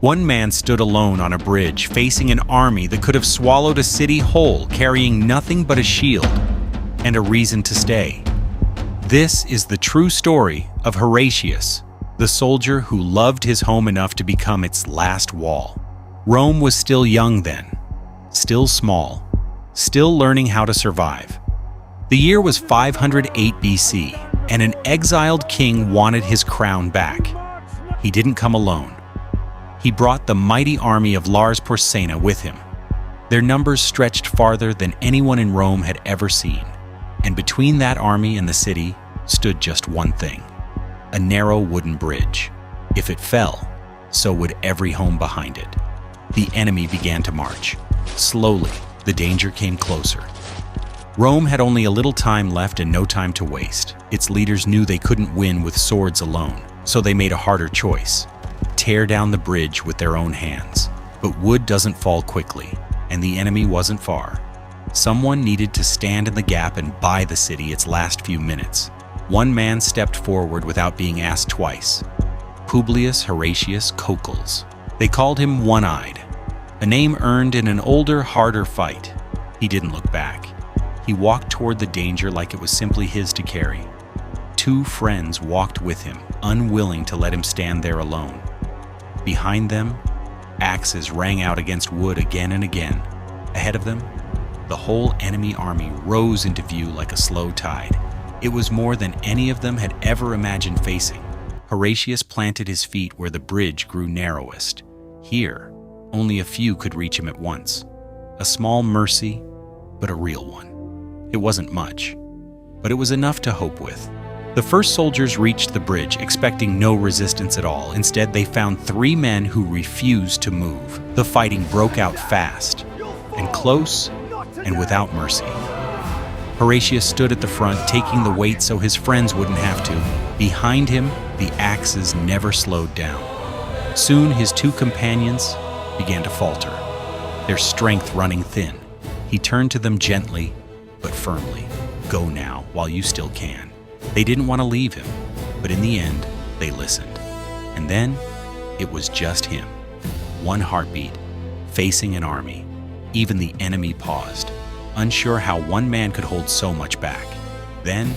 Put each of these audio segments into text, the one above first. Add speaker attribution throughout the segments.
Speaker 1: One man stood alone on a bridge, facing an army that could have swallowed a city whole, carrying nothing but a shield and a reason to stay. This is the true story of Horatius, the soldier who loved his home enough to become its last wall. Rome was still young then, still small, still learning how to survive. The year was 508 BC, and an exiled king wanted his crown back. He didn't come alone. He brought the mighty army of Lars Porsena with him. Their numbers stretched farther than anyone in Rome had ever seen, and between that army and the city stood just one thing: a narrow wooden bridge. If it fell, so would every home behind it. The enemy began to march. Slowly, the danger came closer. Rome had only a little time left and no time to waste. Its leaders knew they couldn't win with swords alone, so they made a harder choice: tear down the bridge with their own hands. But wood doesn't fall quickly, and the enemy wasn't far. Someone needed to stand in the gap and buy the city its last few minutes. One man stepped forward without being asked twice: Publius Horatius Cocles. They called him One-Eyed, a name earned in an older, harder fight. He didn't look back. He walked toward the danger like it was simply his to carry. Two friends walked with him, unwilling to let him stand there alone. Behind them, axes rang out against wood again and again. Ahead of them, the whole enemy army rose into view like a slow tide. It was more than any of them had ever imagined facing. Horatius planted his feet where the bridge grew narrowest. Here, only a few could reach him at once. A small mercy, but a real one. It wasn't much, but it was enough to hope with. The first soldiers reached the bridge, expecting no resistance at all. Instead, they found 3 men who refused to move. The fighting broke out fast, and close, and without mercy. Horatius stood at the front, taking the weight so his friends wouldn't have to. Behind him, the axes never slowed down. Soon, his 2 companions began to falter, their strength running thin. He turned to them gently, but firmly. Go now, while you still can. They didn't want to leave him, but in the end, they listened. And then, it was just him. One heartbeat, facing an army. Even the enemy paused, unsure how one man could hold so much back. Then,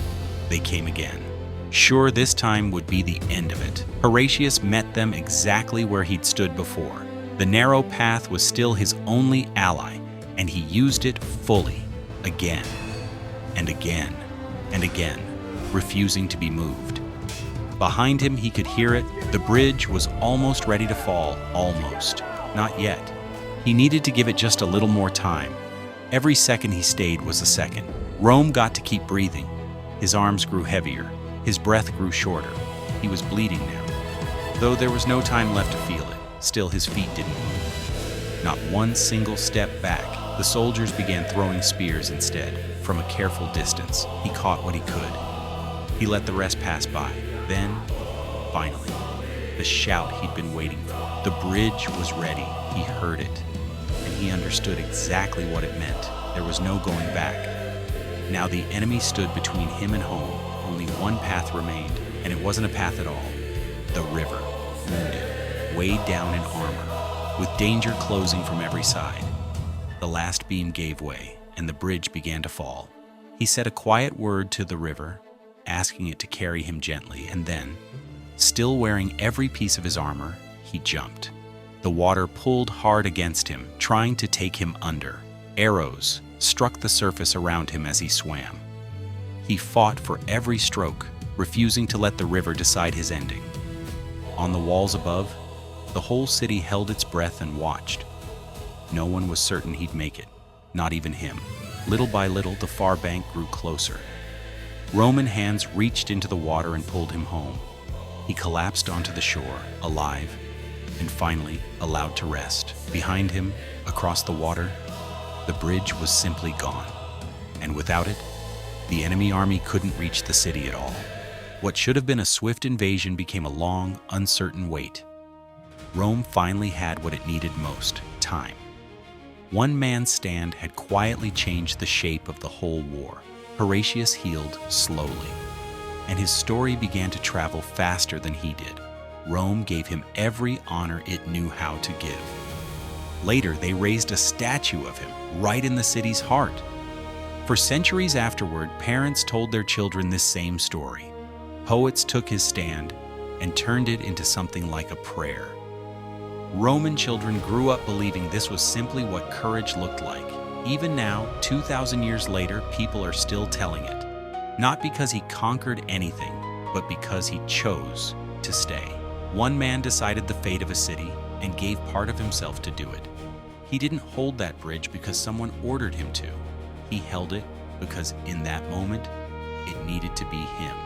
Speaker 1: they came again. Sure, this time would be the end of it. Horatius met them exactly where he'd stood before. The narrow path was still his only ally, and he used it fully, again, and again, and again, refusing to be moved. Behind him, he could hear it. The bridge was almost ready to fall. Almost. Not yet. He needed to give it just a little more time. Every second he stayed was a second. Rome got to keep breathing. His arms grew heavier. His breath grew shorter. He was bleeding now. Though there was no time left to feel it, still his feet didn't move. Not one single step back. The soldiers began throwing spears instead. From a careful distance, he caught what he could. He let the rest pass by. Then, finally, the shout he'd been waiting for. The bridge was ready. He heard it, and he understood exactly what it meant. There was no going back. Now the enemy stood between him and home. Only one path remained, and it wasn't a path at all. The river, wounded, weighed down in armor, with danger closing from every side. The last beam gave way, and the bridge began to fall. He said a quiet word to the river, asking it to carry him gently, and then, still wearing every piece of his armor, he jumped. The water pulled hard against him, trying to take him under. Arrows struck the surface around him as he swam. He fought for every stroke, refusing to let the river decide his ending. On the walls above, the whole city held its breath and watched. No one was certain he'd make it, not even him. Little by little, the far bank grew closer. Roman hands reached into the water and pulled him home. He collapsed onto the shore, alive, and finally allowed to rest. Behind him, across the water, the bridge was simply gone. And without it, the enemy army couldn't reach the city at all. What should have been a swift invasion became a long, uncertain wait. Rome finally had what it needed most: time. One man's stand had quietly changed the shape of the whole war. Horatius healed slowly, and his story began to travel faster than he did. Rome gave him every honor it knew how to give. Later, they raised a statue of him right in the city's heart. For centuries afterward, parents told their children this same story. Poets took his stand and turned it into something like a prayer. Roman children grew up believing this was simply what courage looked like. Even now, 2,000 years later, people are still telling it. Not because he conquered anything, but because he chose to stay. One man decided the fate of a city and gave part of himself to do it. He didn't hold that bridge because someone ordered him to. He held it because in that moment, it needed to be him.